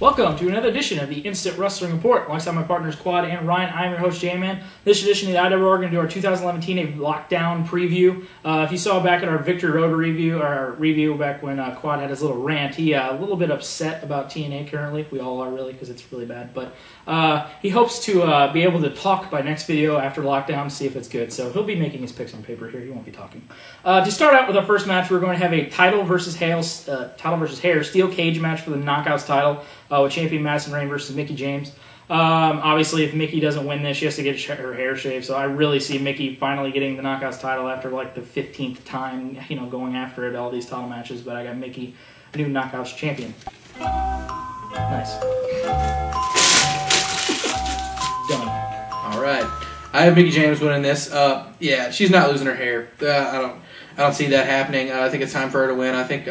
Welcome to another edition of the Instant Wrestling Report. Alongside my partners Quad and Ryan, I'm your host J-Man. This edition of the IWR, we're going to do our 2011 TNA Lockdown preview. If you saw back at our Victory Road review, or our review back when Quad had his little rant, he a little bit upset about TNA currently. We all are really, because it's really bad. But he hopes to be able to talk by next video after Lockdown to see if it's good. So he'll be making his picks on paper here. He won't be talking. To start out with our first match, we're going to have a title versus hair steel cage match for the Knockouts title. With champion Madison Rayne versus Mickie James. Obviously, if Mickie doesn't win this, she has to get her hair shaved. So I really see Mickie finally getting the Knockouts title after like the 15th time, going after it all these title matches. But I got Mickie, new Knockouts champion. Nice. Done. All right, I have Mickie James winning this. Yeah, she's not losing her hair. I don't see that happening. I think it's time for her to win. I think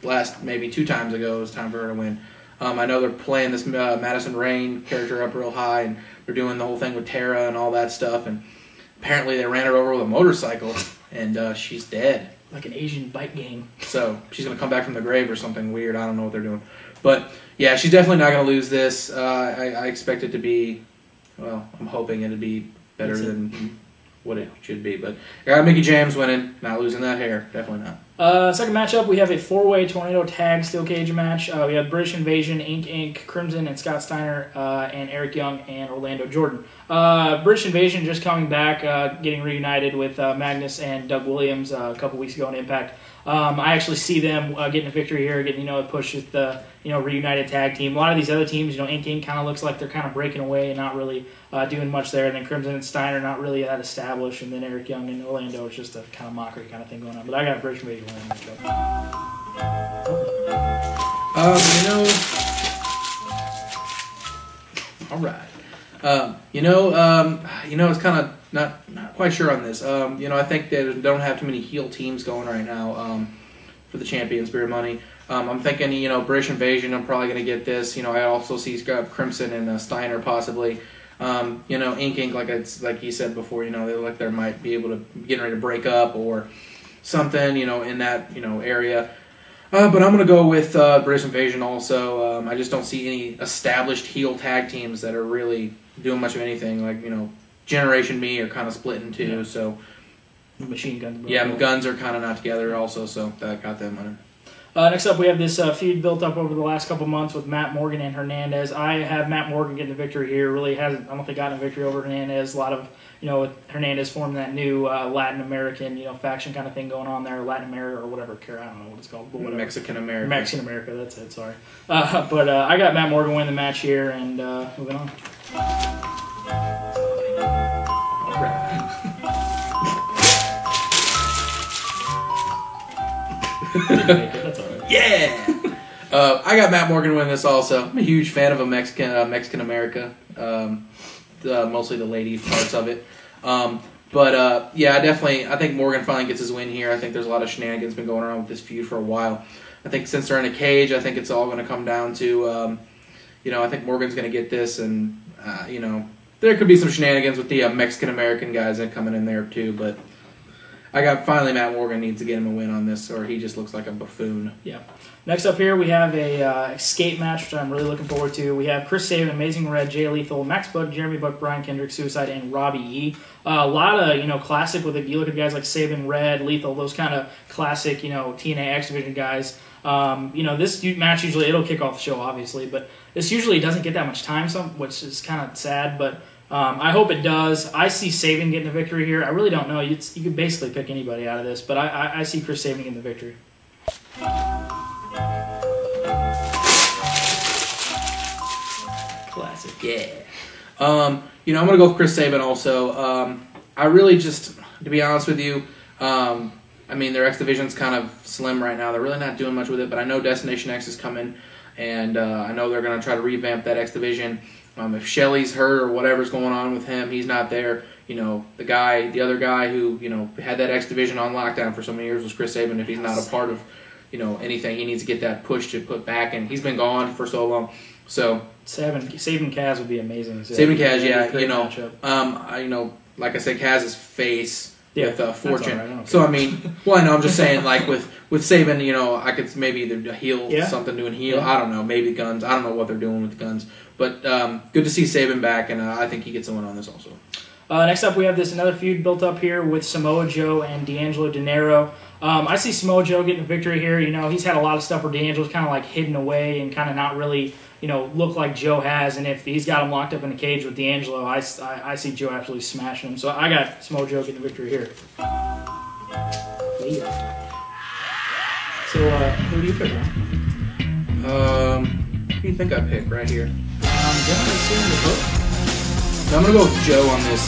last maybe 2 times ago it was time for her to win. I know they're playing this Madison Rayne character up real high, and they're doing the whole thing with Tara and all that stuff, and apparently they ran her over with a motorcycle, and she's dead. Like an Asian bike gang. So she's going to come back from the grave or something weird. I don't know what they're doing. But, yeah, she's definitely not going to lose this. I expect it to be, well, I'm hoping it to be better than what it should be. But I got Mickie James winning, not losing that hair. Definitely not. Second matchup, we have a 4-way tornado tag steel cage match. We have British Invasion, Inc., Crimson, and Scott Steiner, and Eric Young and Orlando Jordan. British Invasion just coming back, getting reunited with Magnus and Doug Williams a couple weeks ago in Impact. I actually see them getting a victory here, getting a push with the reunited tag team. A lot of these other teams, Inc. kind of looks like they're kind of breaking away and not really doing much there. And then Crimson and Steiner not really that established, and then Eric Young and Orlando is just a kind of mockery kind of thing going on. But I got British Invasion winning that show. All right. It's kind of not quite sure on this. I think they don't have too many heel teams going right now for the Champions Beer Money. I'm thinking, British Invasion, I'm probably going to get this. I also see Crimson and Steiner possibly. Inc. like he said before, they look like they might be able to get ready to break up or something, in that, area. But I'm going to go with British Invasion also. I just don't see any established heel tag teams that are really doing much of anything. Like, Generation Me are kind of split in two, yeah. So Machine Guns. Yeah, Guns are kind of not together also, so that got them winning. Next up, we have this feud built up over the last couple months with Matt Morgan and Hernandez. I have Matt Morgan getting the victory here. Really hasn't, I don't think, gotten a victory over Hernandez. A lot of, with Hernandez forming that new Latin American, faction kind of thing going on there. Latin America or whatever. I don't know what it's called. But whatever. Mexican America. Mexican America, that's it, sorry. But I got Matt Morgan winning the match here and moving on. All right. That's all right. Yeah! I got Matt Morgan winning this also. I'm a huge fan of a Mexican America. Mostly the lady parts of it. Yeah, I think Morgan finally gets his win here. I think there's a lot of shenanigans been going around with this feud for a while. I think since they're in a cage, I think it's all going to come down to, I think Morgan's going to get this, and, there could be some shenanigans with the Mexican-American guys that coming in there too, but I got finally Matt Morgan needs to get him a win on this, or he just looks like a buffoon. Yeah. Next up here, we have a escape match, which I'm really looking forward to. We have Chris Sabin, Amazing Red, Jay Lethal, Max Buck, Jeremy Buck, Brian Kendrick, Suicide, and Robbie E. A lot of, classic with it. You look at guys like Sabin, Red, Lethal, those kind of classic, TNA X Division guys. This match usually, it'll kick off the show, obviously, but this usually doesn't get that much time, which is kind of sad, but I hope it does. I see Sabin getting the victory here. I really don't know. You could basically pick anybody out of this, but I see Chris Sabin getting the victory. Classic, yeah. I'm going to go with Chris Sabin also. I really just, to be honest with you, their X Division's kind of slim right now. They're really not doing much with it, but I know Destination X is coming, and I know they're going to try to revamp that X Division. If Shelley's hurt or whatever's going on with him, he's not there. The other guy who, had that X Division on lockdown for so many years was Chris Sabin. If he's not a part of, anything, he needs to get that push to put back, and he's been gone for so long. So Sabin Kaz would be amazing. Sabin Kaz, yeah, like I said, Kaz's face with Fortune. Right, so I mean, well, I know I'm just saying like with Saban, you know, I could maybe either heel something doing heel. I don't know, maybe guns. I don't know what they're doing with the guns, but good to see Saban back, and I think he gets a win on this also. Next up, we have another feud built up here with Samoa Joe and D'Angelo De Niro. I see Samoa Joe getting a victory here. You know, he's had a lot of stuff where D'Angelo's kind of like hidden away and kind of not really, you know, look like Joe has. And if he's got him locked up in a cage with D'Angelo, I see Joe absolutely smashing him. So I got Samoa Joe getting a victory here. So who do you pick, man? Who do you think I pick right here? Definitely seeing the book. I'm going to go with Joe on this.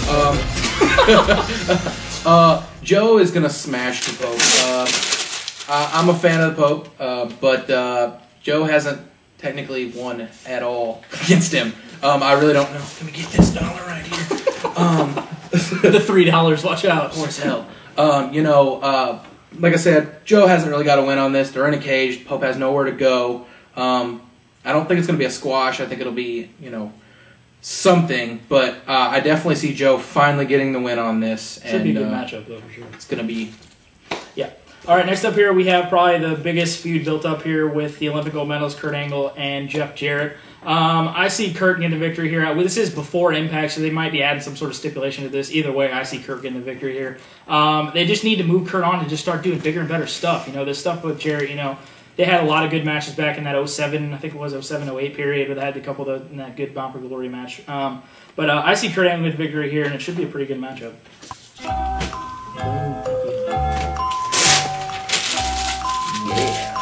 Joe is going to smash the Pope. I'm a fan of the Pope, but Joe hasn't technically won at all against him. I really don't know. Let me get this dollar right here. The $3, watch out. Poor as hell. You know, like I said, Joe hasn't really got a win on this. They're in a cage. Pope has nowhere to go. I don't think it's going to be a squash. I think it'll be, you know, something, but I definitely see Joe finally getting the win on this. Should be a good matchup, though, for sure. It's going to be... Yeah. All right, next up here, we have probably the biggest feud built up here with the Olympic gold medalist Kurt Angle and Jeff Jarrett. I see Kurt getting the victory here. This is before Impact, so they might be adding some sort of stipulation to this. Either way, I see Kurt getting the victory here. They just need to move Kurt on and just start doing bigger and better stuff. You know, this stuff with Jarrett, you know, they had a lot of good matches back in that 07, I think it was 07-08 period, but they had a couple in that good Bound for Glory match. But I see Kurt Angle with victory here, and it should be a pretty good matchup. Yeah.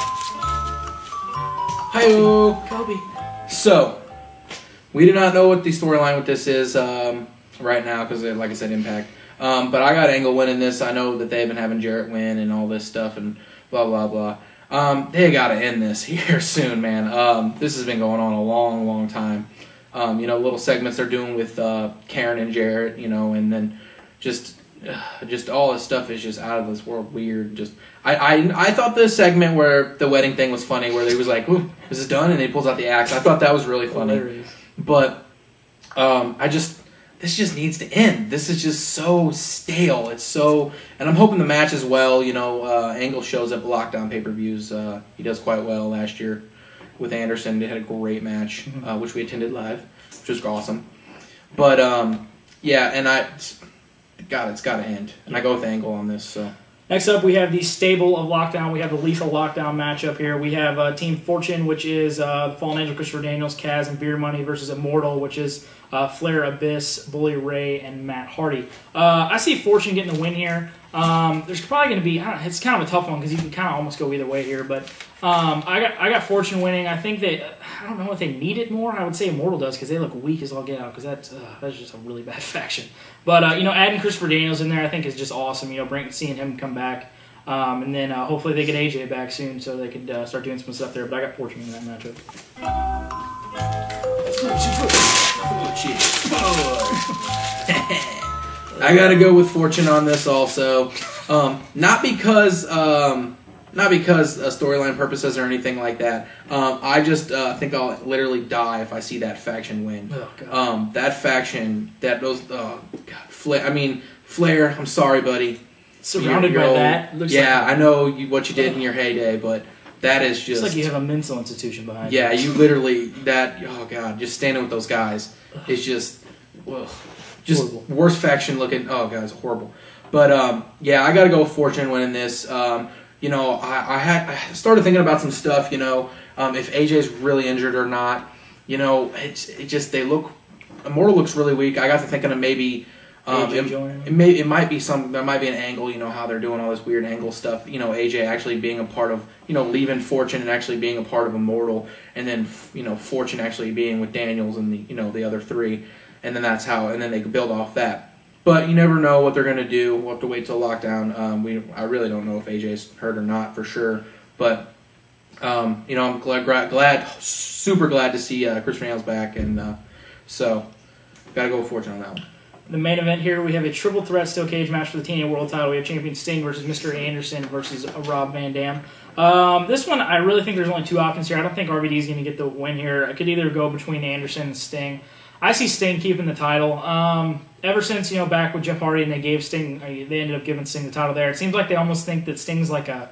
Hi-yo. Kobe. So, we do not know what the storyline with this is right now, because like I said, Impact. But I got Angle winning this. I know that they've been having Jarrett win and all this stuff and blah, blah, blah. They got to end this here soon, man. This has been going on a long, long time. You know, little segments they're doing with Karen and Jarrett, you know, and then just all this stuff is just out of this world weird. Just I thought the segment where the wedding thing was funny, where they was like, "Ooh, this is done," and he pulls out the axe. I thought that was really funny. Hilarious. But this just needs to end. This is just so stale. It's so, and I'm hoping the match as well. You know, Angle shows up at Lockdown pay-per-views. He does quite well last year with Anderson. They had a great match, which we attended live, which was awesome. But yeah, and it's got to end. And I go with Angle on this. So next up, we have the stable of Lockdown. We have the Lethal Lockdown matchup here. We have Team Fortune, which is Fallen Angel, Christopher Daniels, Kaz, and Beer Money versus Immortal, which is Flair, Abyss, Bully Ray, and Matt Hardy. I see Fortune getting the win here. There's probably going to be, it's kind of a tough one because you can kind of almost go either way here, but I got Fortune winning. I think I don't know if they need it more. I would say Immortal does because they look weak as all get out because that's just a really bad faction. But, you know, adding Christopher Daniels in there I think is just awesome, you know, seeing him come back. And then hopefully they get AJ back soon so they could start doing some stuff there. But I got Fortune in that matchup. I gotta go with Fortune on this also. Not because storyline purposes or anything like that. I just think I'll literally die if I see that faction win. Oh, God. That faction, Flair. I'm sorry, buddy. Surrounded by that. Looks I know what you did in your heyday, but that is just... It's like you have a mental institution behind you. Yeah, you literally... oh, God, just standing with those guys is just... just horrible. Worst faction looking... Oh, God, it's horrible. But, yeah, I got to go with Fortune winning this. You know, I started thinking about some stuff, you know, if AJ's really injured or not. You know, they look... Immortal looks really weak. I got to thinking of maybe... It might be there might be an angle, you know, how they're doing all this weird angle stuff. You know, AJ actually being a part of, you know, leaving Fortune and actually being a part of Immortal, and then, you know, Fortune actually being with Daniels and the other three, and then and then they could build off that. But you never know what they're gonna do. We'll have to wait till Lockdown. I really don't know if AJ's hurt or not for sure, but you know, I'm super glad to see Chris Daniels back, and so gotta go with Fortune on that one. The main event here, we have a triple threat steel cage match for the TNA World Title. We have Champion Sting versus Mr. Anderson versus Rob Van Dam. This one, I really think there's only two options here. I don't think RVD is going to get the win here. I could either go between Anderson and Sting. I see Sting keeping the title. Ever since, back with Jeff Hardy and they gave Sting, they ended up giving Sting the title there. It seems like they almost think that Sting's like a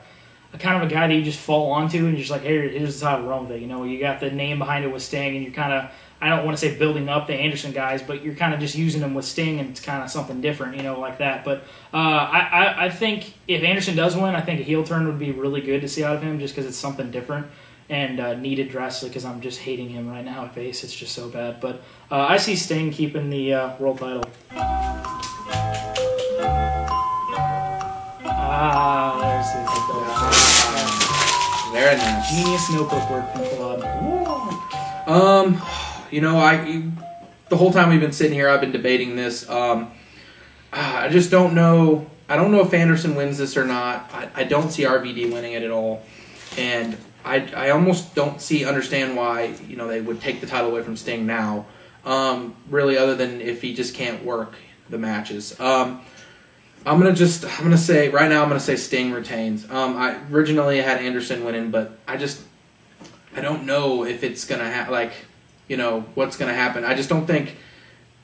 kind of a guy that you just fall onto and you're just like, hey, here's the title, run with it. You got the name behind it with Sting, and you're kind of, I don't want to say building up the Anderson guys, but you're kind of just using them with Sting, and it's kind of something different, like that. But I think if Anderson does win, I think a heel turn would be really good to see out of him, just because it's something different and needed drastically, because I'm just hating him right now at face. It's just so bad. But I see Sting keeping the world title. There's his very nice. Genius notebook work from Claude. The whole time we've been sitting here, I've been debating this. I just don't know. I don't know if Anderson wins this or not. I don't see RVD winning it at all, and I almost don't understand why they would take the title away from Sting now. Really, other than if he just can't work the matches. I'm gonna say right now. I'm gonna say Sting retains. I originally had Anderson winning, but I don't know if it's gonna what's gonna happen. I just don't think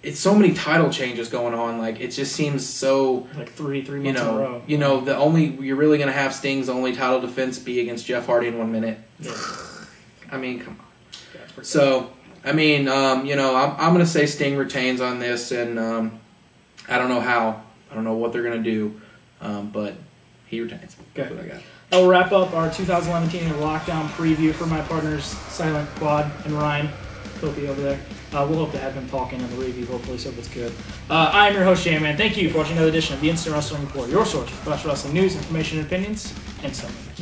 it's so many title changes going on. Like, it just seems so like three months in a row. You're really gonna have Sting's only title defense be against Jeff Hardy in 1 minute. Yeah. I mean, come on. So I mean, I'm gonna say Sting retains on this, and I don't know how. I don't know what they're going to do, but he retains. That's what I got. I'll wrap up our 2011 TNA Lockdown preview for my partners, Silent, Quad, and Ryan. Kofi over there. We'll hope to have him talking in the review, hopefully, so it's good. I'm your host, J-Man. Thank you for watching another edition of the Instant Wrestling Report, your source for professional wrestling news, information, and opinions, and so much.